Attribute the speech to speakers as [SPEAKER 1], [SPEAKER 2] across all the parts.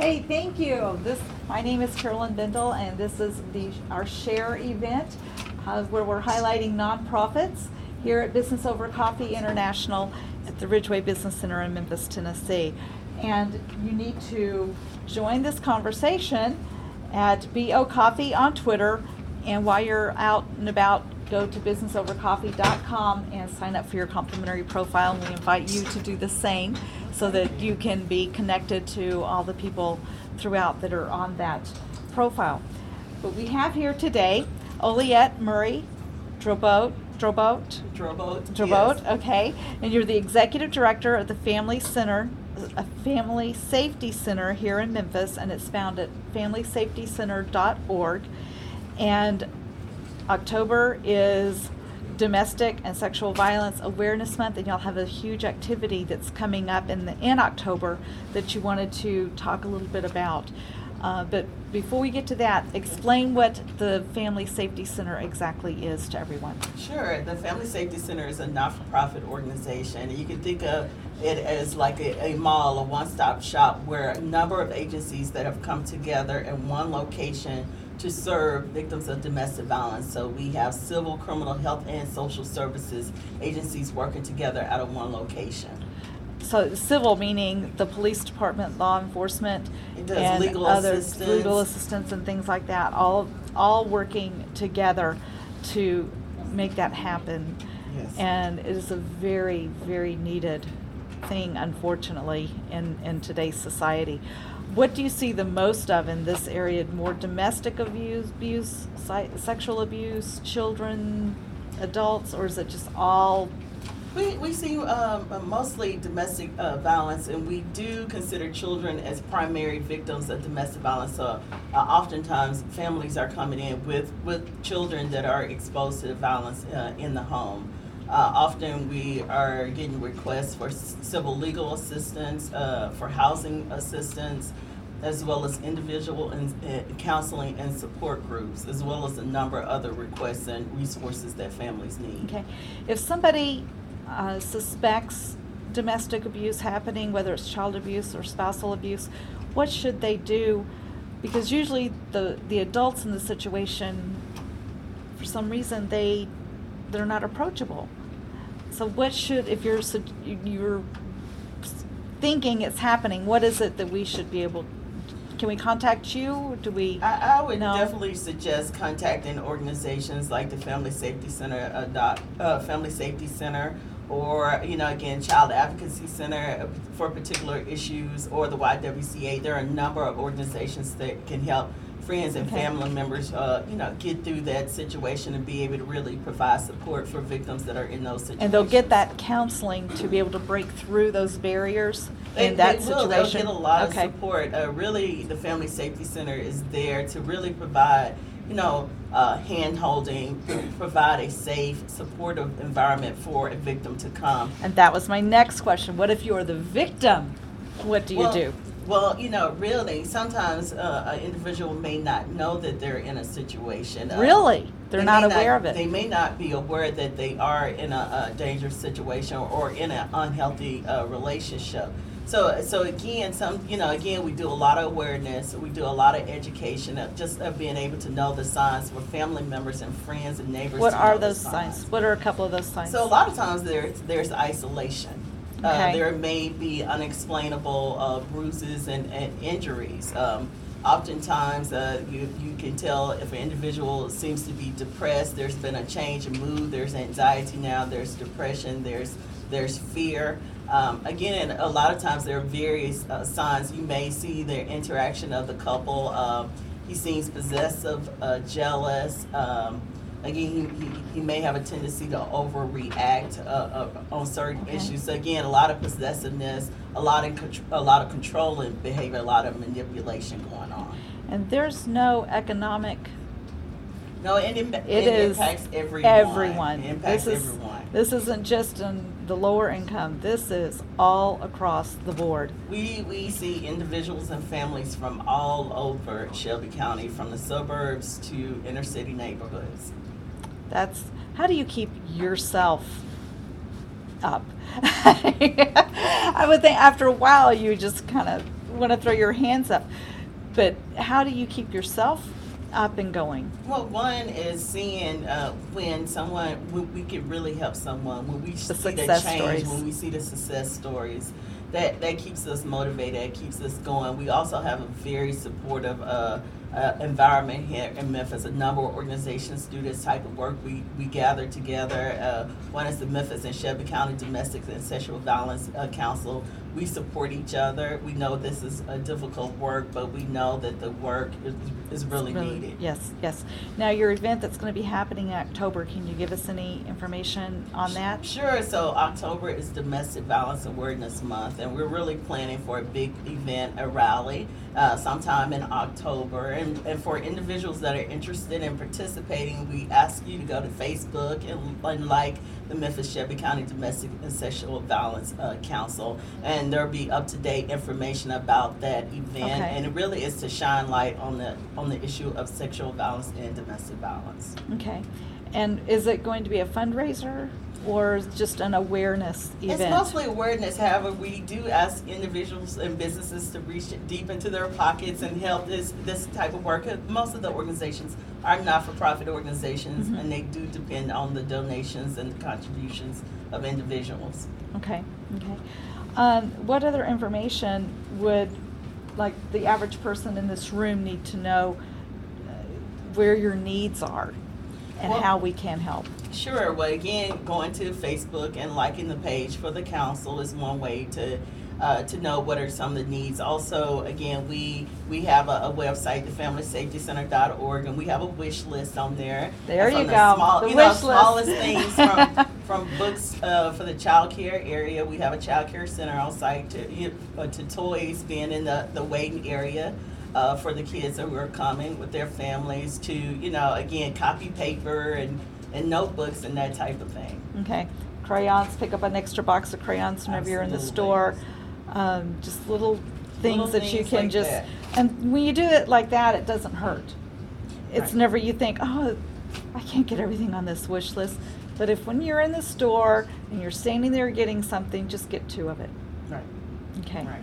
[SPEAKER 1] Hey, thank you. My name is Carolyn Bindle, and this is our share event where we're highlighting nonprofits here at Business Over Coffee International at the Ridgeway Business Center in Memphis, Tennessee. And you need to join this conversation at BO Coffee on Twitter. And while you're out and about, go to businessovercoffee.com and sign up for your complimentary profile. And we invite you to do the same so that you can be connected to all the people throughout that are on that profile. But we have here today Olliette Murry-Drobot.
[SPEAKER 2] Yes.
[SPEAKER 1] Okay. And you're the executive director of the Family Safety Center here in Memphis, and it's found at familysafetycenter.org. And October is Domestic and Sexual Violence Awareness Month, and y'all have a huge activity that's coming up in October that you wanted to talk a little bit about. But before we get to that, explain what the Family Safety Center exactly is to everyone.
[SPEAKER 2] Sure. The Family Safety Center is a not-for-profit organization. You can think of it as like a mall, a one-stop shop, where a number of agencies that have come together in one location to serve victims of domestic violence. So we have civil, criminal, health, and social services agencies working together out of one location.
[SPEAKER 1] So civil meaning the police department, law enforcement,
[SPEAKER 2] It does
[SPEAKER 1] and
[SPEAKER 2] legal
[SPEAKER 1] legal
[SPEAKER 2] assistance.
[SPEAKER 1] assistance and things like that, all working together to make that happen.
[SPEAKER 2] Yes.
[SPEAKER 1] And it is a very, very needed thing, unfortunately, in today's society. What do you see the most of in this area? More domestic abuse, sexual abuse, children, adults, or is it just all?
[SPEAKER 2] We see mostly domestic violence, and we do consider children as primary victims of domestic violence. So oftentimes families are coming in with children that are exposed to the violence in the home. Often we are getting requests for civil legal assistance, for housing assistance, as well as individual and counseling and support groups, as well as a number of other requests and resources that families need.
[SPEAKER 1] Okay. If somebody suspects domestic abuse happening, whether it's child abuse or spousal abuse, what should they do? Because usually the adults in the situation, for some reason, they're not approachable. So what should, if you're thinking it's happening, what is it that we should be able? Can we contact you? Do we?
[SPEAKER 2] I would
[SPEAKER 1] know?
[SPEAKER 2] definitely suggest contacting organizations like the Family Safety Center, Family Safety Center, or again, Child Advocacy Center for particular issues, or the YWCA. There are a number of organizations that can help friends and family members, get through that situation and be able to really provide support for victims that are in those situations.
[SPEAKER 1] And they'll get that counseling to be able to break through those barriers in that situation.
[SPEAKER 2] They'll get a lot of support. Really, the Family Safety Center is there to really provide, hand-holding, provide a safe, supportive environment for a victim to come.
[SPEAKER 1] And that was my next question. What if you're the victim? What do you do?
[SPEAKER 2] Well, really, sometimes an individual may not know that they're in a situation.
[SPEAKER 1] Really? They're not aware of it?
[SPEAKER 2] They may not be aware that they are in a dangerous situation or in an unhealthy relationship. So again, again, we do a lot of awareness. We do a lot of education, of being able to know the signs for family members and friends and neighbors.
[SPEAKER 1] What are those signs? What are a couple of those signs?
[SPEAKER 2] So a lot of times there's isolation.
[SPEAKER 1] Okay.
[SPEAKER 2] There may be unexplainable bruises and injuries. Oftentimes, you can tell if an individual seems to be depressed. There's been a change in mood. There's anxiety now. There's depression. There's fear. Again, a lot of times there are various signs. You may see the interaction of the couple. He seems possessive, jealous. Again, he may have a tendency to overreact on certain issues. So again, a lot of possessiveness, a lot of controlling behavior, a lot of manipulation going on.
[SPEAKER 1] And there's no economic.
[SPEAKER 2] No, it impacts everyone.
[SPEAKER 1] Everyone.
[SPEAKER 2] It impacts everyone.
[SPEAKER 1] This isn't just in the lower income. This is all across the board.
[SPEAKER 2] We see individuals and families from all over Shelby County, from the suburbs to inner city neighborhoods.
[SPEAKER 1] How do you keep yourself up? I would think after a while you just kind of want to throw your hands up. But how do you keep yourself up and going?
[SPEAKER 2] Well, one is seeing when we can really help someone, when we see the
[SPEAKER 1] success
[SPEAKER 2] change,
[SPEAKER 1] stories.
[SPEAKER 2] when we see the success stories, that keeps us motivated, it keeps us going. We also have a very supportive environment here in Memphis. A number of organizations do this type of work. We gather together. One is the Memphis and Shelby County Domestic and Sexual Violence Council. We support each other. We know this is a difficult work, but we know that the work is really needed.
[SPEAKER 1] Yes, yes. Now, your event that's going to be happening in October, can you give us any information on that?
[SPEAKER 2] Sure. So October is Domestic Violence Awareness Month, and we're really planning for a big event, a rally, sometime in October. And for individuals that are interested in participating, we ask you to go to Facebook and like the Memphis Shelby County Domestic and Sexual Violence Council, and there'll be up-to-date information about that event.
[SPEAKER 1] Okay.
[SPEAKER 2] And it really is to shine light on the issue of sexual violence and domestic violence.
[SPEAKER 1] Okay. And is it going to be a fundraiser or just an awareness event?
[SPEAKER 2] It's mostly awareness. However, we do ask individuals and businesses to reach deep into their pockets and help this type of work. Most of the organizations are not-for-profit organizations,
[SPEAKER 1] Mhm.
[SPEAKER 2] and they do depend on the donations and the contributions of individuals.
[SPEAKER 1] Okay, okay. What other information would, like, the average person in this room need to know where your needs are and
[SPEAKER 2] Well,
[SPEAKER 1] how we can help?
[SPEAKER 2] Sure. Well, again, going to Facebook and liking the page for the council is one way to know what are some of the needs. Also, again, we have a website, thefamilysafetycenter.org, and we have a wish list on there.
[SPEAKER 1] There
[SPEAKER 2] From
[SPEAKER 1] you
[SPEAKER 2] the
[SPEAKER 1] go.
[SPEAKER 2] Small,
[SPEAKER 1] The
[SPEAKER 2] you know,
[SPEAKER 1] wish
[SPEAKER 2] smallest
[SPEAKER 1] list.
[SPEAKER 2] things from books for the child care area. We have a child care center on site to toys being in the waiting area. For the kids that were coming with their families, to, again, copy paper and notebooks and that type of thing.
[SPEAKER 1] Okay. Crayons, pick up an extra box of crayons whenever you're in the
[SPEAKER 2] Absolutely.
[SPEAKER 1] store. Just little things
[SPEAKER 2] Little
[SPEAKER 1] that you
[SPEAKER 2] things
[SPEAKER 1] can
[SPEAKER 2] like
[SPEAKER 1] just,
[SPEAKER 2] that.
[SPEAKER 1] and when you do it like that, it doesn't hurt. It's
[SPEAKER 2] Right.
[SPEAKER 1] never, you think, oh, I can't get everything on this wish list. But if when you're in the store and you're standing there getting something, just get two of it.
[SPEAKER 2] Right.
[SPEAKER 1] Okay.
[SPEAKER 2] Right.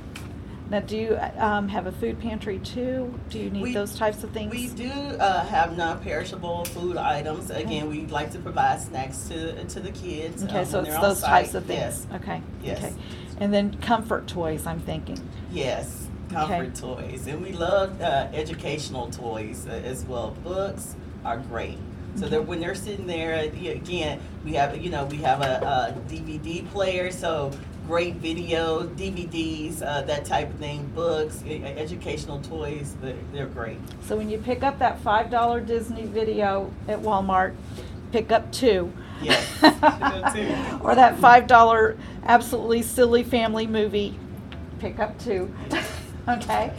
[SPEAKER 1] Now, do you have a food pantry too? Do you need those types of things?
[SPEAKER 2] We do have non-perishable food items. Again, we like to provide snacks to the kids.
[SPEAKER 1] Okay, so
[SPEAKER 2] when
[SPEAKER 1] it's
[SPEAKER 2] they're on
[SPEAKER 1] those types
[SPEAKER 2] site.
[SPEAKER 1] of things.
[SPEAKER 2] Yes.
[SPEAKER 1] Okay.
[SPEAKER 2] Yes.
[SPEAKER 1] Okay. And then comfort toys, I'm thinking.
[SPEAKER 2] Yes, comfort toys, and we love educational toys as well. Books are great. So that when they're sitting there, again, we have a DVD player, so great video, DVDs, that type of thing, books, educational toys, they're great.
[SPEAKER 1] So when you pick up that $5 Disney video at Walmart, pick up two.
[SPEAKER 2] Yes, pick up two.
[SPEAKER 1] Or that $5 absolutely silly family movie, pick up two. Okay?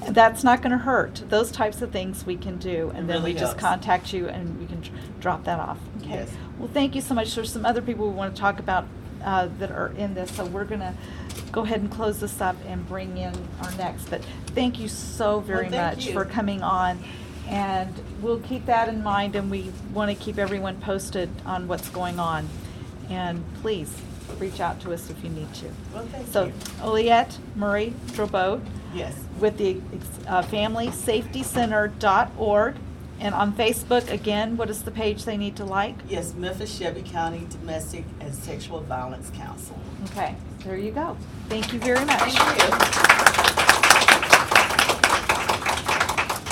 [SPEAKER 1] And that's not going to hurt. Those types of things we can do, and
[SPEAKER 2] It
[SPEAKER 1] then
[SPEAKER 2] really
[SPEAKER 1] we just
[SPEAKER 2] helps.
[SPEAKER 1] contact you and we can drop that off. Okay?
[SPEAKER 2] Yes.
[SPEAKER 1] Well, thank you so much. There's some other people we want to talk about that are in this, so we're going to go ahead and close this up and bring in our next. But thank you so very
[SPEAKER 2] thank
[SPEAKER 1] much
[SPEAKER 2] you.
[SPEAKER 1] for coming on, and we'll keep that in mind, and we want to keep everyone posted on what's going on. And please reach out to us if you need to.
[SPEAKER 2] Well, thank
[SPEAKER 1] So,
[SPEAKER 2] you.
[SPEAKER 1] Olliette Murry-Drobot
[SPEAKER 2] Yes.
[SPEAKER 1] with the FamilySafetyCenter.org. And on Facebook, again, what is the page they need to like?
[SPEAKER 2] Yes, Memphis Shelby County Domestic and Sexual Violence Council.
[SPEAKER 1] Okay, there you go. Thank you very much.
[SPEAKER 2] Thank you.